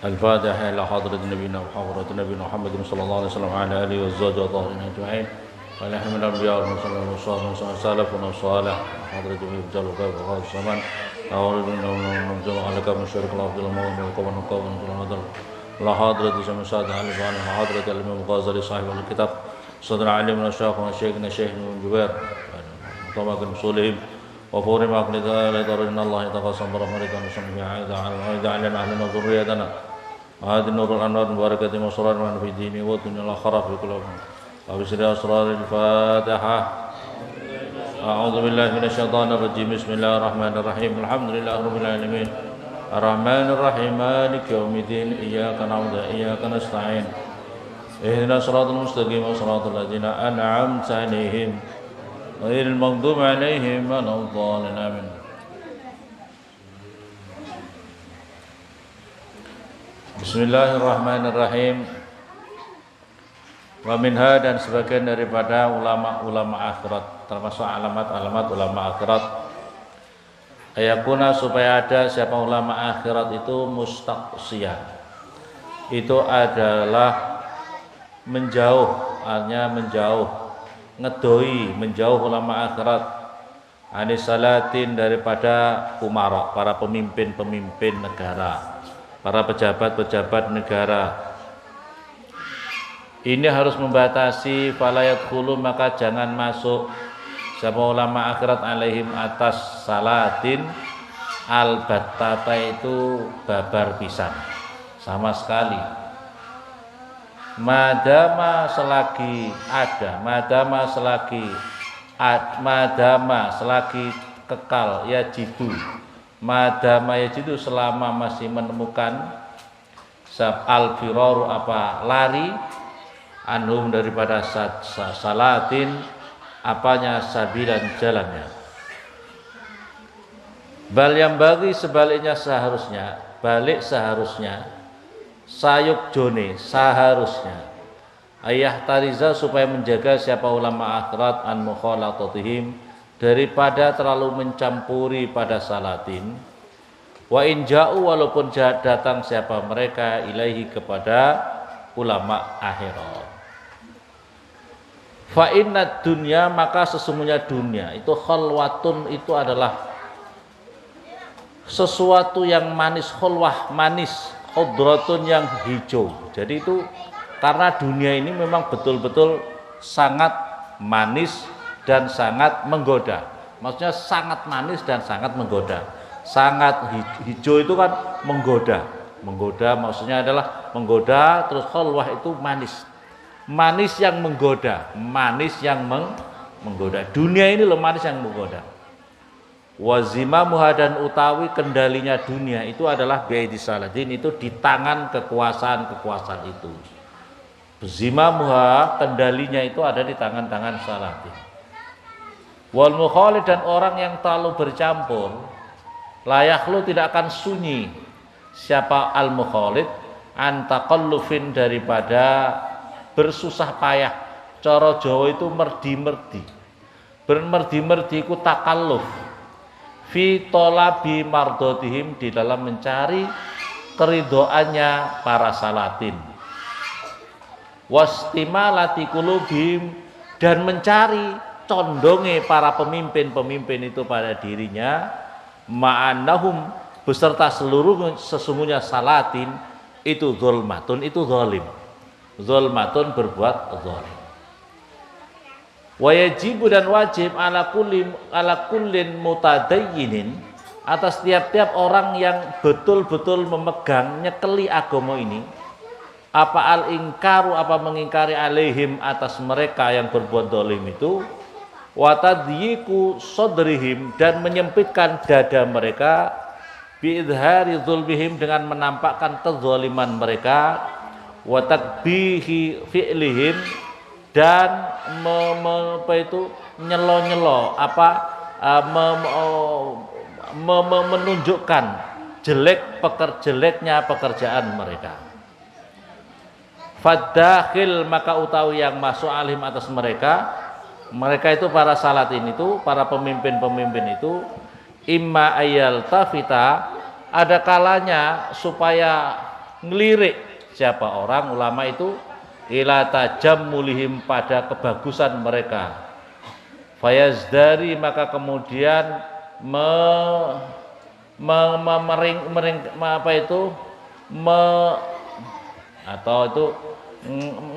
الفاتحة إلى حضرة نبينا وحضرة نبينا محمد صلى الله عليه وسلم وعلى آله وزوجه وطاهرين أجمعين وعلى من الأنبياء والمرسلين والصالحين سلفنا الصالح وحضرة جميع رجال الغيب وغير الزمان أعوذ بالله عليك من شرك الأرض المؤمن والقوم والقوم والقوم لا حضرة جميع سادة علي بن حضرة الإمام الغزالي صاحب الكتاب صدر علي من الشيخ وشيخنا الشيخ بن جبير طبعا كمسولهم وفور ما أقلد إن الله يتقاسم برحمته ونسلم عائد علينا أهلنا ذريتنا هذه النور الأنوار مباركة وسرار من في ديني والدنيا الآخرة في كل وقت وبسر أسرار الفاتحة أعوذ بالله من الشيطان الرجيم بسم الله الرحمن الرحيم الحمد لله رب العالمين الرحمن الرحيم مالك يوم الدين إياك نعبد وإياك نستعين اهدنا الصراط المستقيم صراط الذين أنعمت عليهم غير المغضوب عليهم ولا الضالين آمين. Bismillahirrahmanirrahim. Wa minha dan sebagian daripada ulama-ulama akhirat, termasuk alamat-alamat ulama akhirat, ayakuna supaya ada siapa ulama akhirat itu mustaqsiyah. Itu adalah menjauh, artinya menjauh, ngedoi, menjauh ulama akhirat anisalatin daripada umara, para pemimpin-pemimpin negara, para pejabat-pejabat negara. Ini harus membatasi falayat khulu, maka jangan masuk siapa ulama akhirat alaihim atas salatin albattata itu babar pisan sama sekali. Madama selagi ada, madama selagi kekal ya jidu, madama ya jidu selama masih menemukan al-firaru apa lari anhum daripada salatin apanya sabilan jalannya. Bal yang bagi sebaliknya seharusnya, balik seharusnya, sayuk jone seharusnya ayah tariza supaya menjaga siapa ulama akhirat an mukhalatatihim daripada terlalu mencampuri pada salatin. Wa in ja'u walaupun datang siapa mereka ilaihi kepada ulama akhirat. Fa inna dunya maka sesungguhnya dunia itu khalwatun, itu adalah sesuatu yang manis, khalwah manis, khudratun yang hijau. Jadi itu karena dunia ini memang betul-betul sangat manis dan sangat menggoda. Maksudnya sangat manis dan sangat menggoda. Sangat hijau itu kan menggoda. Menggoda maksudnya adalah menggoda, terus khalwah itu manis. Manis yang menggoda, manis yang menggoda. Dunia ini loh manis yang menggoda. Wazimamuha dan utawi kendalinya dunia itu adalah biaidi saladin, itu di tangan kekuasaan itu. Zimamuha kendalinya itu ada di tangan-tangan saladin. Wal mukhalid dan orang yang terlalu bercampur, layaklu tidak akan sunyi siapa al mukhalid antaqallufin daripada bersusah payah. Cara Jawa itu merdi-merdi. Bermerdi-merdi itu takalluf. Fi talabi mardotihim, di dalam mencari keridoannya para salatin. Wastimalati qulubihim, dan mencari condonge para pemimpin-pemimpin itu pada dirinya. Ma'annahum beserta seluruh sesungguhnya salatin itu zulmatun, itu zalim. Zulmatun berbuat zalim. Wajibu dan wajib ala kullin mutadayyinin, atas tiap-tiap orang yang betul-betul memegang nyekeli agama ini, apa al-ingkaru, apa mengingkari alaihim atas mereka yang berbuat zalim itu, wa tadyiqu sadrihim, dan menyempitkan dada mereka, bi idhari zulmihim, dengan menampakkan kezaliman mereka, wa takbihi fi'lihim, dan nyelo-nyelo menunjukkan jeleknya pekerjaan mereka. Fadakhil maka utawi yang masuk alim atas mereka itu para salatin itu, para pemimpin-pemimpin itu, imma ayal tafita, ada kalanya supaya ngelirik siapa orang ulama itu ila tajammulihim pada kebagusan mereka. Fayazdari maka kemudian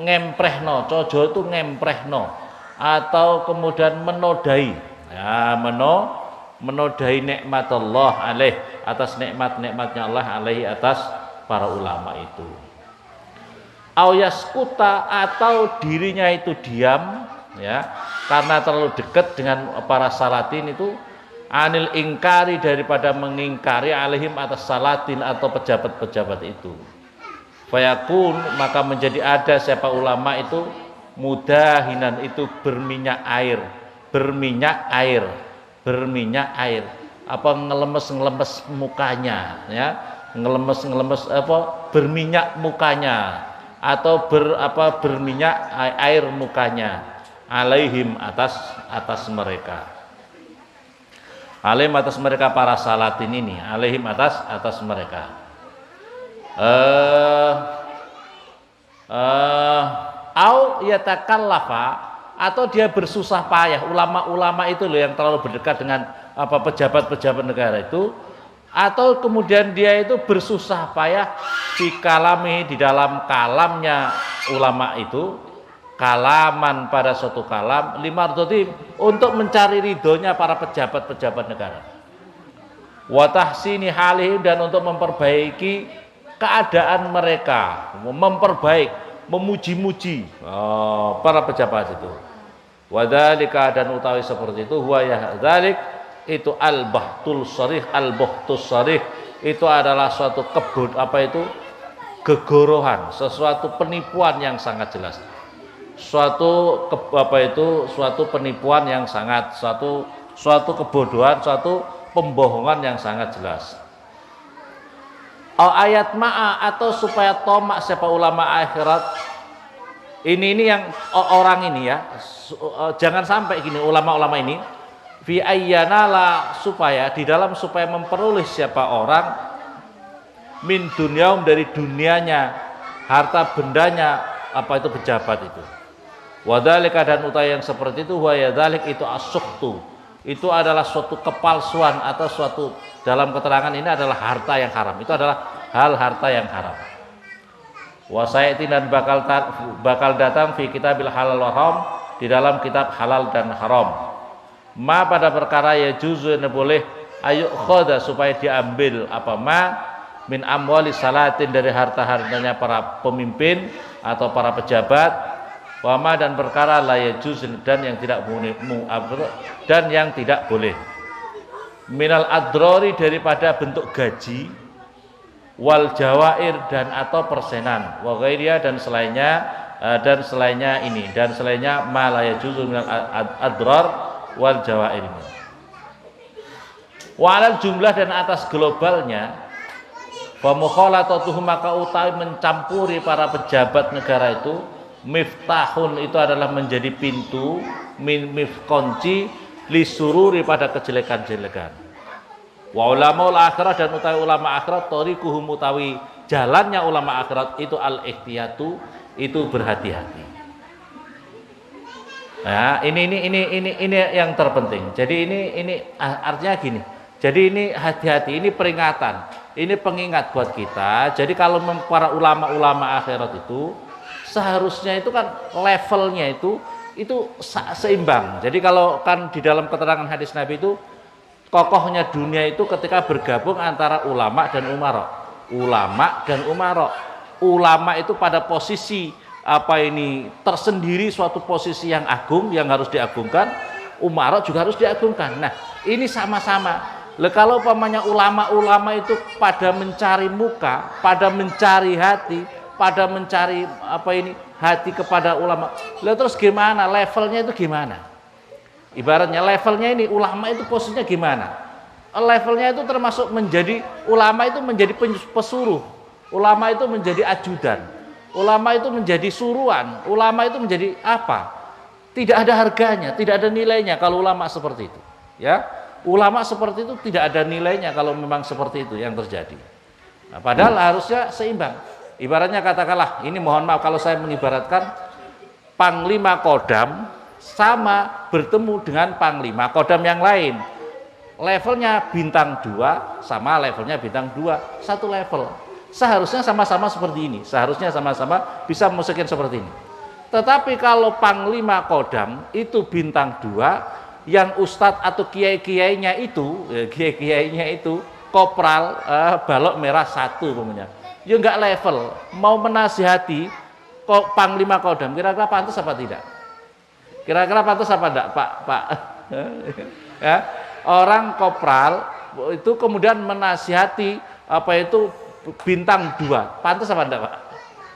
ngemprehno, cojo itu ngemprehno atau kemudian menodai. Ya, menodai nikmat Allah alaih atas nikmat-nikmatnya Allah alaihi atas para ulama itu. Au yaskuta atau dirinya itu diam ya karena terlalu dekat dengan para salatin itu anil ingkari daripada mengingkari alaihim atas salatin atau pejabat-pejabat itu. Fayakun maka menjadi ada siapa ulama itu mudahinan itu berminyak air apa ngelemes mukanya ya ngelemes apa berminyak mukanya atau berminyak air mukanya alaihim atas mereka alaihim atas mereka para salatin ini alaihim atas mereka au yatakallafa atau dia bersusah payah ulama-ulama itu loh yang terlalu berdekat dengan pejabat-pejabat negara itu atau kemudian dia itu bersusah payah di kalami di dalam kalamnya ulama itu kalaman pada suatu kalam limardoti untuk mencari ridhonya para pejabat-pejabat negara wa tahsini halihim dan untuk memperbaiki keadaan mereka memuji-muji para pejabat itu wadzalika dan utawi seperti itu huwa ya dzalik itu al-bahtul sharih al-bahtus sharih itu adalah suatu gegorohan sesuatu penipuan yang sangat jelas suatu penipuan yang sangat suatu kebodohan suatu pembohongan yang sangat jelas ayat ma'a atau supaya tomak siapa ulama akhirat ini yang orang ini ya jangan sampai gini ulama-ulama ini fi ayyanala supaya di dalam supaya memperoleh siapa orang min dunyaum dari dunianya harta bendanya itu pejabat itu wadzalika dan utai yang seperti itu wa yadzalik itu as-sukhtu itu adalah suatu kepalsuan atau suatu dalam keterangan ini adalah harta yang haram itu adalah harta yang haram wasayati dan bakal datang fi kitabil halal wa haram di dalam kitab halal dan haram ma pada perkara ya juzu boleh ayu khoda supaya diambil min amwali salatin dari harta-hartanya para pemimpin atau para pejabat wama dan perkara la ya juz dan yang tidak boleh minal adrori daripada bentuk gaji wal jawair dan atau persenan wa ghairia dan selainnya ma la ya juz minal adrar wal jawair ini wa alal jumlah dan atas globalnya fa mukhalatatuhum maka utawi mencampuri para pejabat negara itu miftahun itu adalah menjadi pintu kunci lisururi pada kejelekan-jelekan wa ulama akhirat dan utawi ulama akhirat tariquhum utawi jalannya ulama akhirat itu al-ihtiyatu itu berhati-hati. Nah, ini yang terpenting. Jadi ini artinya gini. Jadi ini hati-hati, ini peringatan, ini pengingat buat kita. Jadi kalau para ulama-ulama akhirat itu seharusnya itu kan levelnya itu seimbang. Jadi kalau kan di dalam keterangan hadis Nabi itu kokohnya dunia itu ketika bergabung antara ulama dan umara. Ulama itu pada posisi tersendiri suatu posisi yang agung yang harus diagungkan, umara juga harus diagungkan. Nah, ini sama-sama. Kalau umpamanya ulama-ulama itu pada mencari muka, pada mencari hati, pada mencari hati kepada ulama. Terus gimana? Levelnya itu gimana? Ibaratnya levelnya ini ulama itu posisinya gimana? Levelnya itu termasuk menjadi ulama itu menjadi pesuruh, ulama itu menjadi ajudan, ulama itu menjadi suruhan, ulama itu menjadi apa? Tidak ada harganya, tidak ada nilainya kalau ulama seperti itu. Ya, ulama seperti itu tidak ada nilainya kalau memang seperti itu yang terjadi. Nah, padahal harusnya seimbang. Ibaratnya katakanlah, ini mohon maaf kalau saya mengibaratkan Panglima Kodam sama bertemu dengan Panglima Kodam yang lain. Levelnya bintang 2 sama levelnya bintang 2, satu level. Seharusnya sama-sama seperti ini, seharusnya sama-sama bisa memasukin seperti ini. Tetapi kalau Panglima Kodam itu bintang 2, yang ustadz atau kiai-kiainya itu, kopral balok merah 1 umpamanya. Ya enggak level, mau menasihati kok Panglima Kodam, kira-kira pantas apa tidak? Kira-kira pantas apa enggak, Pak? Ya, orang kopral itu kemudian menasihati apa itu bintang 2, pantas apa enggak, Pak?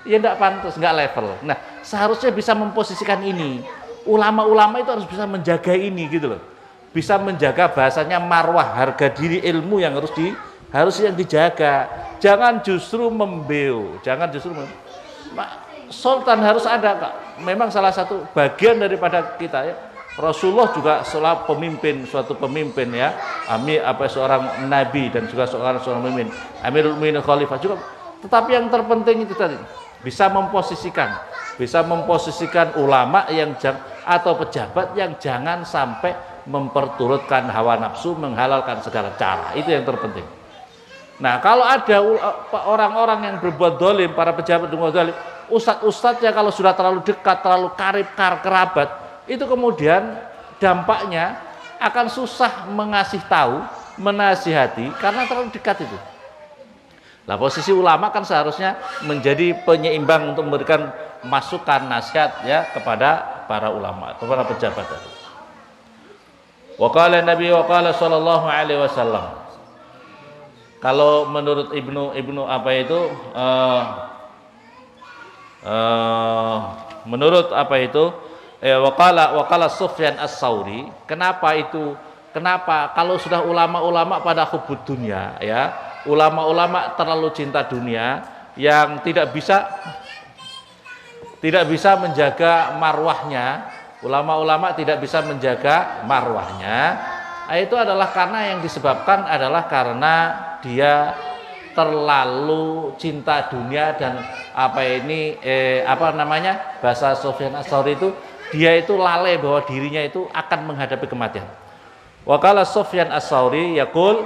Ya enggak pantas, enggak level. Nah, seharusnya bisa memposisikan ini. Ulama-ulama itu harus bisa menjaga ini gitu loh. Bisa menjaga bahasanya marwah, harga diri ilmu yang harus yang dijaga. Jangan justru membeu, Sultan harus ada, Kak. Memang salah satu bagian daripada kita ya. Rasulullah juga suatu pemimpin ya. Seorang nabi dan juga seorang pemimpin. Amirul Mukminin Khalifah juga. Tetapi yang terpenting itu tadi, bisa memposisikan ulama atau pejabat yang jangan sampai memperturutkan hawa nafsu, menghalalkan segala cara. Itu yang terpenting. Nah, kalau ada orang-orang yang berbuat dolim, para pejabat berbuat dolim, ustadz-ustadznya kalau sudah terlalu dekat, terlalu karib, kerabat, itu kemudian dampaknya akan susah mengasih tahu, menasihati, karena terlalu dekat itu. Nah, posisi ulama kan seharusnya menjadi penyeimbang untuk memberikan masukan, nasihat ya kepada para ulama, kepada pejabat tadi. Wa qala Nabi wa qala sallallahu alaihi wasallam. Kalau menurut Ibnu apa itu menurut apa itu waqala Sufyan As-Tsauri, kenapa kalau sudah ulama-ulama pada hubud dunia ya, ulama-ulama terlalu cinta dunia yang tidak bisa menjaga marwahnya, ulama-ulama tidak bisa menjaga marwahnya, itu adalah karena yang disebabkan adalah karena dia terlalu cinta dunia dan bahasa Sufyan As-Tsauri itu, dia itu lalai bahwa dirinya itu akan menghadapi kematian. Wa qala Sufyan As-Tsauri yaqul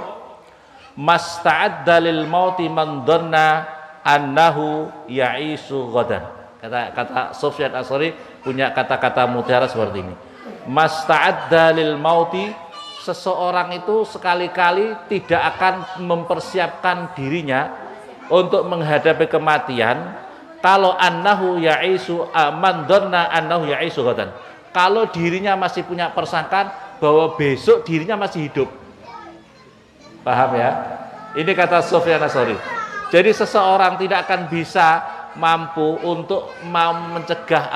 masta'adda lil mauti man dhanna annahu ya'isu ghadan. Kata Sufyan As-Tsauri punya kata-kata mutiara seperti ini. Masta'adda lil mauti, seseorang itu sekali-kali tidak akan mempersiapkan dirinya untuk menghadapi kematian kalau annahu ya'isu man dhanna annahu ya'isu ghadan. Kalau dirinya masih punya persangkaan bahwa besok dirinya masih hidup. Paham ya? Ini kata Sufyan As-Tsauri. Jadi seseorang tidak akan bisa mampu untuk mencegah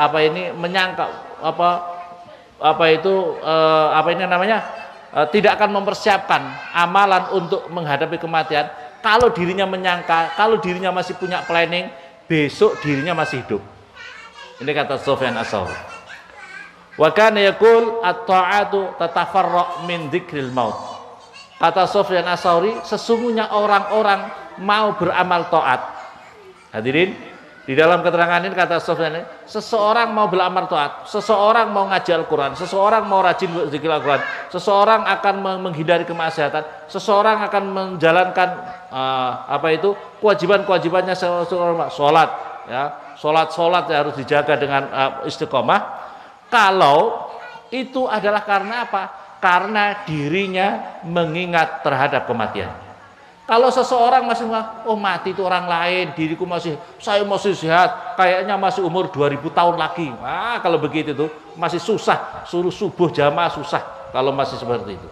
tidak akan mempersiapkan amalan untuk menghadapi kematian kalau dirinya menyangka, kalau dirinya masih punya planning besok dirinya masih hidup. Ini kata Sufyan As-Tsauri. Wa kana yaqul at-ta'atu tatafarra min dzikril maut. Kata Sufyan As-Tsauri, sesungguhnya orang-orang mau beramal taat. Hadirin, di dalam keterangan ini kata Sufyan, seseorang mau beramal taat, seseorang mau ngaji Al-Quran, seseorang mau rajin berzikir Al-Quran, seseorang akan menghindari kemaksiatan, seseorang akan menjalankan kewajiban-kewajibannya sholat ya, sholat yang harus dijaga dengan istiqomah. Kalau itu adalah karena apa? Karena dirinya mengingat terhadap kematian. Kalau seseorang masih mati itu orang lain, diriku saya masih sehat, kayaknya masih umur 2000 tahun lagi. Kalau begitu tuh masih susah, suruh subuh jamaah susah kalau masih seperti itu.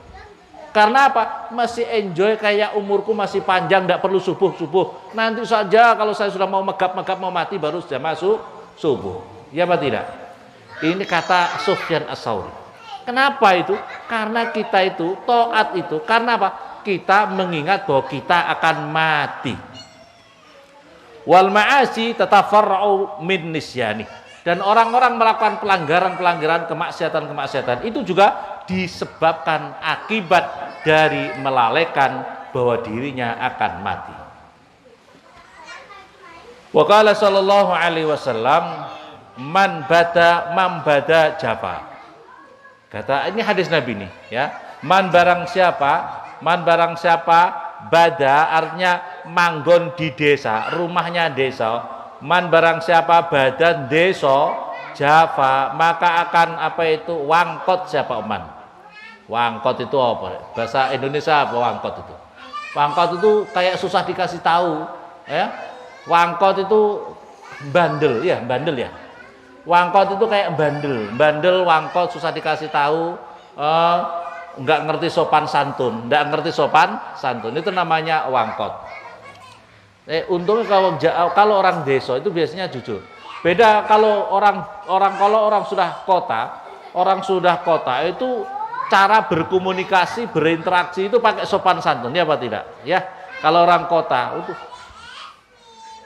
Karena apa? Masih enjoy kayak umurku masih panjang, tidak perlu subuh. Nanti saja kalau saya sudah mau megap mau mati baru jamaah subuh. Ya apa tidak? Ini kata Sufyan As-Tsauri. Kenapa itu? Karena kita itu taat itu karena apa? Kita mengingat bahwa kita akan mati. Wal ma'asi tatafarra'u min nisyani. Dan orang-orang melakukan pelanggaran-pelanggaran, kemaksiatan-kemaksiatan itu juga disebabkan akibat dari melalaikan bahwa dirinya akan mati. Wa qala sallallahu alaihi wasallam man bada jafa. Kata ini hadis Nabi nih ya. Man barang siapa bada artinya manggon di desa, rumahnya desa. Man barang siapa badan desa jafa, maka akan apa itu wangkot siapa man. Wangkot itu apa? Bahasa Indonesia apa wangkot itu? Wangkot itu kayak susah dikasih tahu, ya. Wangkot itu bandel ya. Wangkot itu kayak bandel wangkot susah dikasih tahu, nggak ngerti sopan santun, itu namanya wangkot. Untungnya kalau orang desa itu biasanya jujur. Beda kalau orang sudah kota itu cara berkomunikasi, berinteraksi itu pakai sopan santun, ya apa tidak? Ya, kalau orang kota itu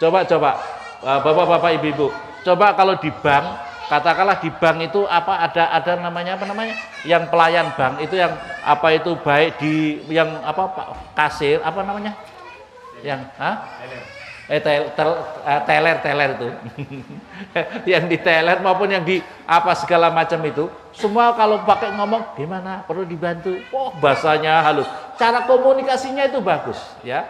coba bapak-bapak ibu-ibu, coba kalau di bank, katakanlah di bank itu ada namanya yang pelayan bank itu yang baik di yang kasir yang teller itu yang di teller maupun yang di segala macam itu semua kalau pakai ngomong gimana perlu dibantu, bahasanya halus, cara komunikasinya itu bagus ya,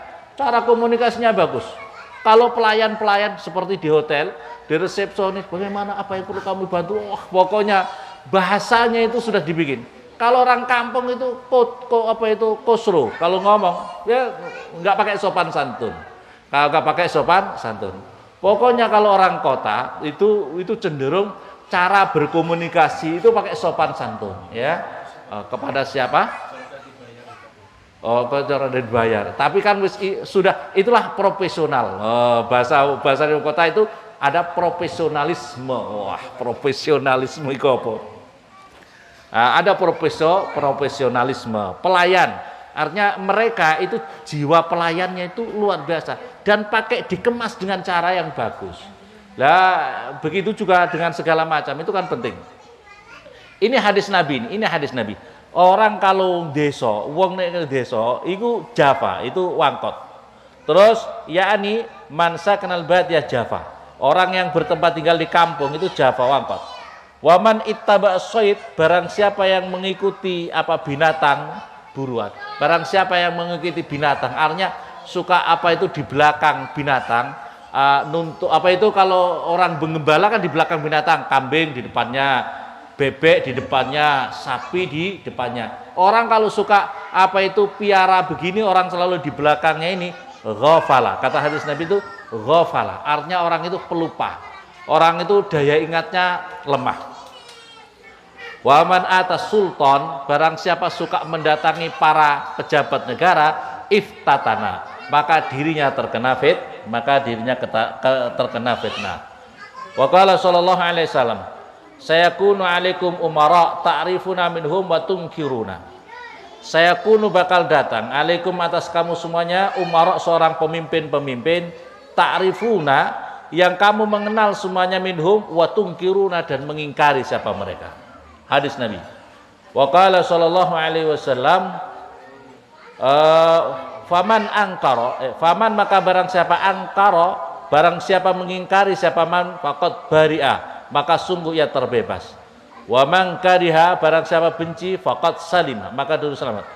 kalau pelayan seperti di hotel, di resepsionis bagaimana, apa yang perlu kamu bantu, pokoknya bahasanya itu sudah dibikin. Kalau orang kampung itu kosro, kalau ngomong ya nggak pakai sopan santun. Pokoknya kalau orang kota itu cenderung cara berkomunikasi itu pakai sopan santun, ya. Kepada siapa? Cara dibayar. Tapi kan sudah itulah profesional. Bahasa di kota itu ada profesionalisme. Profesionalisme itu apa? Ada profesionalisme, pelayan. Artinya mereka itu jiwa pelayannya itu luar biasa dan pakai dikemas dengan cara yang bagus. Lah begitu juga dengan segala macam itu kan penting. Ini hadis Nabi. Orang kalau wong nek desa iku jafa, itu wangkot. Terus yakni mansa kenal bad ya jafa. Orang yang bertempat tinggal di kampung itu jafa wangkot. Waman ittaba soid, barang siapa yang mengikuti binatang buruan. Barang siapa yang mengikuti binatang, artinya suka itu di belakang binatang, kalau orang penggembala kan di belakang binatang, kambing di depannya, bebek di depannya, sapi di depannya. Orang kalau suka piara begini, orang selalu di belakangnya ini, ghafala. Kata hadis Nabi itu ghafala, artinya orang itu pelupa. Orang itu daya ingatnya lemah. Waman atas sultan, barang siapa suka mendatangi para pejabat negara, iftatana, maka dirinya terkena fitnah. Wa qala sallallahu alaihi wasallam, sayakunu alaikum umara ta'rifuna minhum wa tunkiruna. Sayakunu bakal datang alaikum atas kamu semuanya umara, seorang pemimpin ta'rifuna, yang kamu mengenal semuanya minhum wa tunkiruna, dan mengingkari siapa mereka. Hadis Nabi. Wa qala sallallahu alaihi wasallam, faman maka barang siapa mengingkari siapa man faqad bari'a, maka sungguh ia terbebas. Wa man kariha, barang siapa benci faqad salima, maka dulu selamat.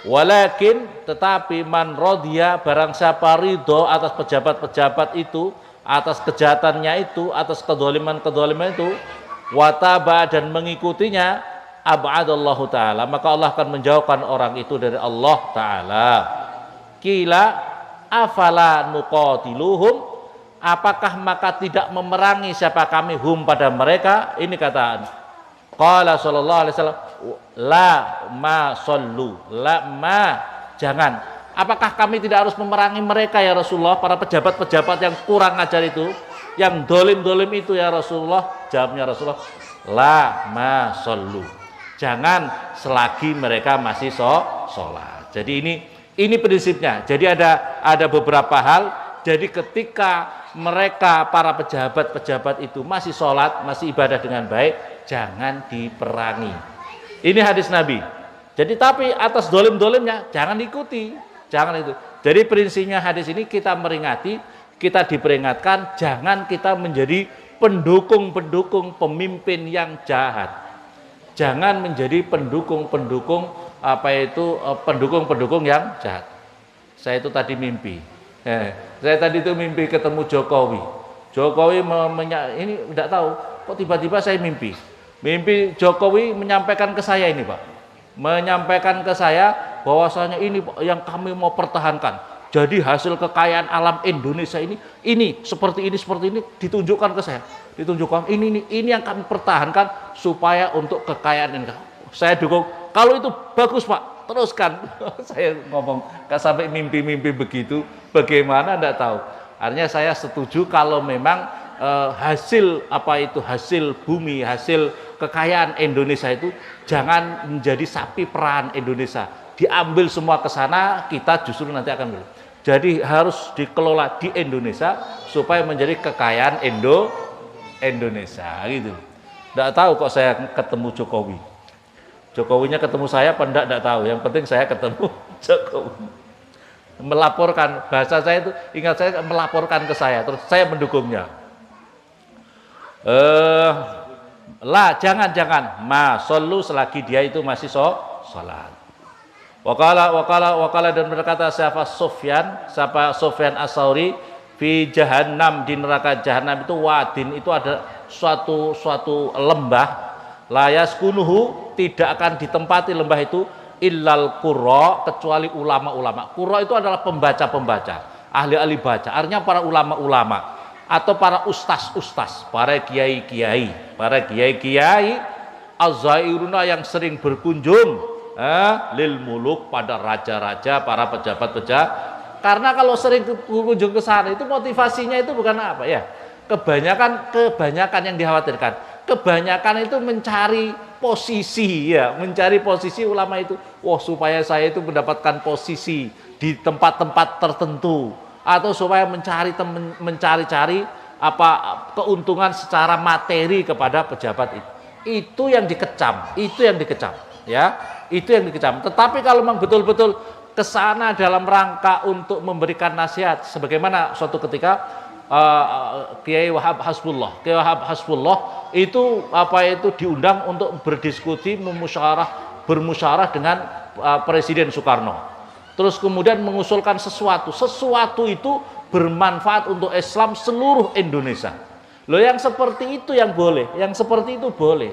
Walakin tetapi man rodiya, barang siapa ridho atas pejabat-pejabat itu, atas kejahatannya itu, atas kedoliman itu, wataba, dan mengikutinya, ab'adallahu ta'ala, maka Allah akan menjauhkan orang itu dari Allah ta'ala. Kila afala nuqatiluhum, apakah maka tidak memerangi siapa kami hum pada mereka. Ini kataan qala sallallahu alaihi wasallam, jangan, apakah kami tidak harus memerangi mereka ya Rasulullah, para pejabat-pejabat yang kurang ajar itu, yang dolim itu ya Rasulullah. Jawabnya Rasulullah, jangan selagi mereka masih sholat. Jadi ini prinsipnya. Jadi ada beberapa hal. Jadi ketika mereka para pejabat itu masih sholat, masih ibadah dengan baik, jangan diperangi. Ini hadis Nabi. Jadi tapi atas dolimnya jangan ikuti, jangan itu. Jadi prinsipnya hadis ini kita meringati, kita diperingatkan jangan kita menjadi pendukung-pendukung pemimpin yang jahat. Jangan menjadi pendukung-pendukung pendukung-pendukung yang jahat. Saya itu tadi mimpi. Saya tadi itu mimpi ketemu Jokowi. Jokowi ini tidak tahu kok tiba-tiba saya mimpi. Mimpi Jokowi menyampaikan ke saya ini, Pak. Menyampaikan ke saya bahwasanya ini yang kami mau pertahankan. Jadi hasil kekayaan alam Indonesia ini seperti ini ditunjukkan ke saya. Ditunjukkan ini yang kami pertahankan supaya untuk kekayaan ini. Saya dukung. Kalau itu bagus, Pak, teruskan. Saya ngomong sampai mimpi-mimpi begitu, bagaimana enggak tahu. Artinya saya setuju kalau memang hasil hasil bumi, hasil kekayaan Indonesia itu jangan menjadi sapi perah Indonesia. Diambil semua ke sana, kita justru nanti akan beli. Jadi harus dikelola di Indonesia supaya menjadi kekayaan Indonesia gitu. Enggak tahu kok saya ketemu Jokowi. Jokowinya ketemu saya apa enggak tahu. Yang penting saya ketemu Jokowi. Melaporkan, bahasa saya itu ingat saya melaporkan ke saya, terus saya mendukungnya. Jangan masallu selagi dia itu masih sholat. Wakala dan berkata siapa Sufyan As-Tsauri fi jahannam, di neraka jahanam itu wadin, itu ada suatu lembah, layas kunuhu, tidak akan ditempati lembah itu illal qurra, kecuali ulama-ulama. Qurra itu adalah pembaca-pembaca, ahli-ahli baca, artinya para ulama-ulama atau para ustaz-ustaz, para kiai-kiai az-zairuna yang sering berkunjung lil muluk, pada raja-raja, para pejabat-pejabat. Karena kalau sering berkunjung ke sana itu motivasinya itu bukan apa ya? Kebanyakan yang dikhawatirkan. Kebanyakan itu mencari posisi ya, mencari posisi ulama itu. Wah, supaya saya itu mendapatkan posisi di tempat-tempat tertentu, atau supaya mencari-cari keuntungan secara materi kepada pejabat itu. Itu yang dikecam ya. Itu yang dikecam. Tetapi kalau memang betul-betul ke sana dalam rangka untuk memberikan nasihat, sebagaimana suatu ketika Kiai Wahab Hasbullah itu diundang untuk berdiskusi, bermusyawarah dengan Presiden Soekarno. Terus kemudian mengusulkan sesuatu itu bermanfaat untuk Islam seluruh Indonesia. Loh, yang seperti itu yang boleh, yang seperti itu boleh.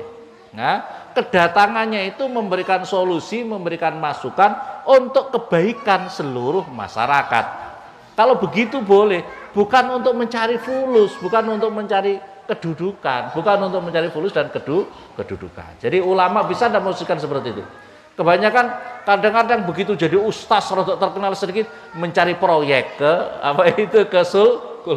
Nah, kedatangannya itu memberikan solusi, memberikan masukan untuk kebaikan seluruh masyarakat. Kalau begitu boleh, bukan untuk mencari fulus, bukan untuk mencari kedudukan, bukan untuk mencari fulus dan kedudukan. Jadi ulama bisa tidak mengusulkan seperti itu. Kebanyakan kadang-kadang begitu jadi ustaz rodok terkenal sedikit mencari proyek ke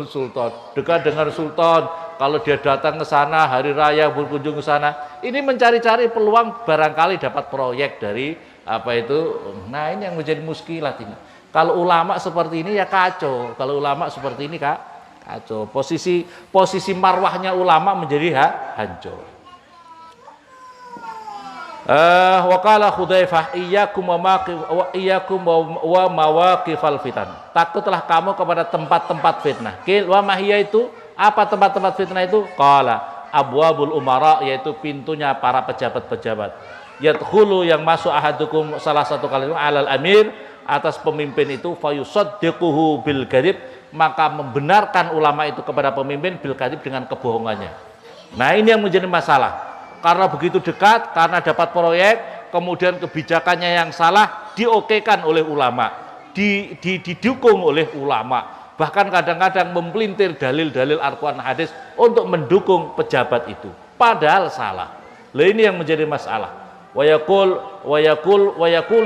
sultan, dekat dengan sultan. Kalau dia datang ke sana hari raya berkunjung ke sana, ini mencari-cari peluang barangkali dapat proyek dari Nah, ini yang menjadi muskilat ini. Kalau ulama seperti ini ya kacau. Kalau ulama seperti ini kacau. Posisi marwahnya ulama menjadi hancur. Waqala Hudzaifah iyyakum wa mawaqifal fitan. Takutlah kamu kepada tempat-tempat fitnah. Wa mahiyya itu apa tempat-tempat fitnah itu? Qala abwabul umara, yaitu pintunya para pejabat-pejabat. Yadkhulu, yang masuk ahadukum salah satu kali alal amir, atas pemimpin itu, fayusaddiquhu bil kadhib, maka membenarkan ulama itu kepada pemimpin bil kadhib, dengan kebohongannya. Nah, ini yang menjadi masalah. Karena begitu dekat, karena dapat proyek, kemudian kebijakannya yang salah diokekan oleh ulama, didukung oleh ulama. Bahkan kadang-kadang mempelintir dalil-dalil Al-Quran hadis untuk mendukung pejabat itu, padahal salah. Lah, ini yang menjadi masalah. Wa yaqul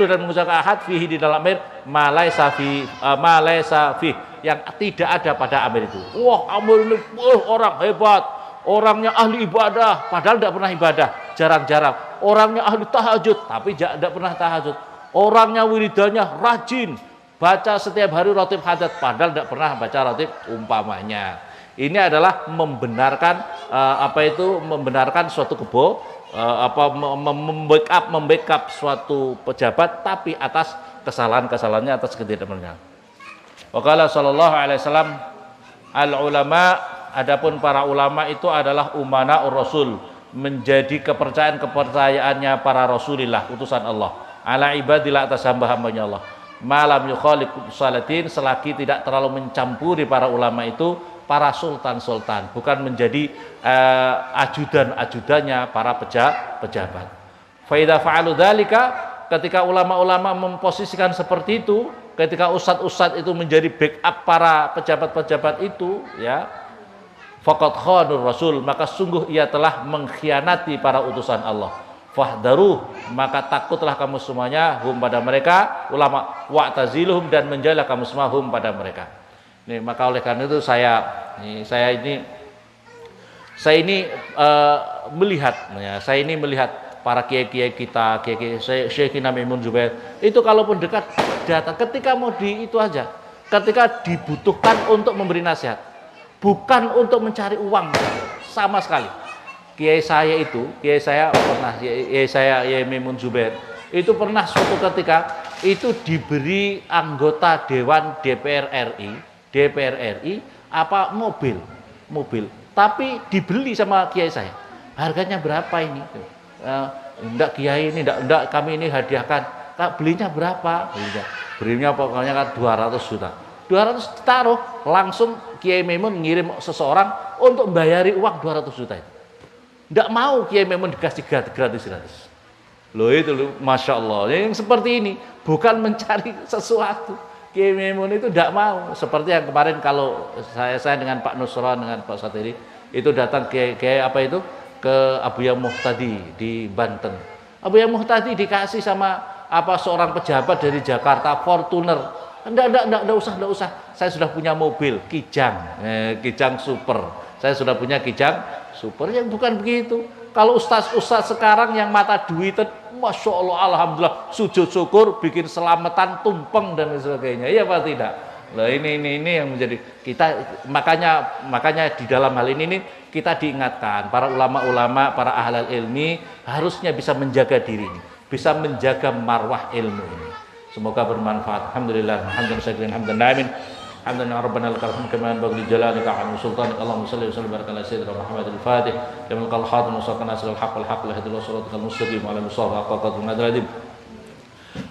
dan mengucapkan ahad fihi, di dalam amir ma laisa fi, yang tidak ada pada amir itu. Wah, amir ini orang hebat, orangnya ahli ibadah, padahal tidak pernah ibadah, jarang-jarang. Orangnya ahli tahajud, tapi tidak pernah tahajud. Orangnya wiridannya rajin, baca setiap hari rotib hadat, padahal tidak pernah baca rotib umpamanya. Ini adalah membenarkan membenarkan suatu membackup suatu pejabat, tapi atas kesalahannya, atas ketidakbenaran. Waqala sallallahu alaihi wasallam Al ulama, adapun para ulama itu adalah umanaur rasul, menjadi kepercayaannya para rasulillah, utusan Allah. Ala ibadillah, atas hamba-hambanya Allah. Malam yukhaliq salatin, selagi tidak terlalu mencampuri para ulama itu para sultan-sultan, bukan menjadi ajudan-ajudannya para pejabat. Fa idza fa'alu dzalika, ketika ulama-ulama memposisikan seperti itu, ketika ustadz-ustadz itu menjadi backup para pejabat-pejabat itu, ya, faqad khanur rasul, maka sungguh ia telah mengkhianati para utusan Allah. Fahdaruh, maka takutlah kamu semuanya hum pada mereka ulama, wa'taziluhum, dan menjauhlah kamu semua hum pada mereka. Nih, maka oleh karena itu saya ini melihat para kiai-kiai kita, kiai-kiai Syekhina Maimun Zubair itu kalaupun dekat datang ketika mau itu aja, ketika dibutuhkan untuk memberi nasihat, bukan untuk mencari uang sama sekali. Kiai saya pernah, Kiai Maimun Zubair itu pernah suatu ketika itu diberi anggota Dewan DPR RI apa mobil, tapi dibeli sama kiai saya. Harganya berapa ini? Enggak kiai ini, enggak kami ini hadiahkan. Belinya berapa? Belinya pokoknya kan 200 juta. 200 ditaruh, langsung Kiai Maimun ngirim seseorang untuk membayari uang 200 juta itu. Enggak mau Kiai Maimun dikasih gratis. Loh itu loh, Masya Allah. Yang seperti ini bukan mencari sesuatu. Kiai Maimun itu enggak mau. Seperti yang kemarin kalau saya dengan Pak Nusron, dengan Pak Satiri itu datang ke apa itu, ke Abuya Muhtadi di Banten. Abuya Muhtadi dikasih sama seorang pejabat dari Jakarta Fortuner. Enggak usah. Saya sudah punya mobil Kijang Super. Saya sudah punya Kijang Super. Yang bukan begitu. Kalau ustaz-ustaz sekarang yang mata duitan, Masya Allah, alhamdulillah, sujud syukur, bikin selamatan, tumpeng dan sebagainya. Iya apa tidak? Nah, ini yang menjadi kita, makanya di dalam hal ini kita diingatkan para ulama-ulama, para ahlul ilmi harusnya bisa menjaga diri ini, bisa menjaga marwah ilmu ini. Semoga bermanfaat. Alhamdulillah, hamdan rabbana lakal hamd kama yanbaghi li jalalika wa sultanika. Allahumma shalli wa sallim wa barik ala sayyidina Muhammad al-Fatih liman qala khatim wa saqana asal al-haq wal haq la hadi wa siratal mustaqim wa ala musafa qaqat nadradin.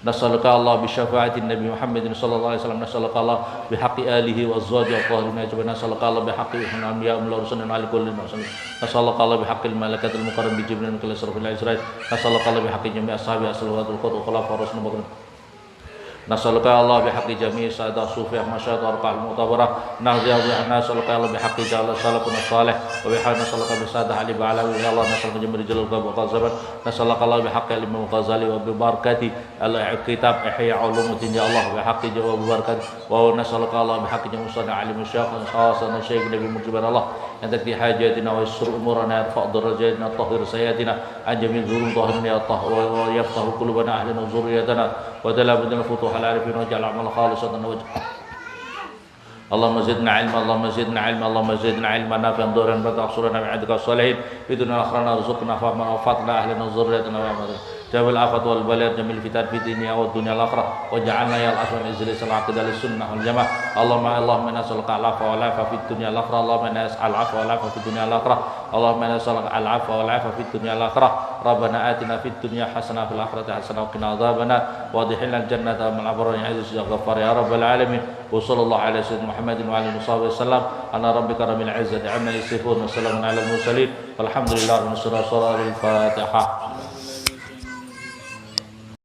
Nasalluka Allah bi syafaatin Nabi Muhammadin sallallahu alaihi wasallam, nasalluka Allah bi haqqi alihi wa azwajihi wa tahirina, nasalluka Allah bi haqqi anbiya wa rusulina wa kulli nasallu, nasalluka Allah bi haqqil malaikatil mukarram bi jibril wa israfil israil, nasalluka Allah bi haqqi jami' ashabi as-salawatul qudus khulafa rasulullah. Nasalluka Allah bihaqqi jami'i sadat sufiyah masyayikh arqal mu'tabarah, nasalluka Allah bihaqqi jalal salafun salih wa bihaqqi nasalluka bi sadah ali ba'alawi, ya Allah nasalluka jami'i jalal wa qazaban, nasalluka Allah bihaqqi Imam Ghazali wa bi barakati al-kitab Ihya Ulumuddin, ya Allah bihaqqi jawab barakat, wa nasalluka Allah bihaqqi jami'i sana alim syekh khawasan syekh Nabi Mujibur Allah yang takdi hajatina wa yusur umurana yarfa' darajatina tahhir sayyidina ajami dzurun tahirna ya Allah wa yaftahu qulubana ahlina wa zurriyatana wa dalabana futuh العارفين واجعل عمل خالصا وجه. اللهم زدنا علما اللهم زدنا علما نافعا ضارا فتحصرنا بعدك الصالحين في دنيا اخرنا ارزقنا فهما وفاتنا اهلنا وذريتنا وامتنا جاب الآفات والبلاء جميل الفتن في الدنيا والدنيا الآخرة واجعلنا يا الأسلام إزليس العقيدة للسنة والجماعة. اللهم نسألك العفو والعافية في الدنيا الآخرة. اللهم نسأل العفو والعافية في الدنيا الآخرة. اللهم نسألك العفو والعافية في الدنيا الآخرة. ربنا آتنا في الدنيا حسنة في الآخرة حسنة وقنا عذاب النار وادخلنا الجنة مع الأبرار يا عزيز يا غفار يا رب العالمين. وصلى الله على سيدنا محمد وعلى آله وصحبه وسلم. أنا ربك رب العزة عما يصفون وسلام على المرسلين والحمد لله. الفاتحة.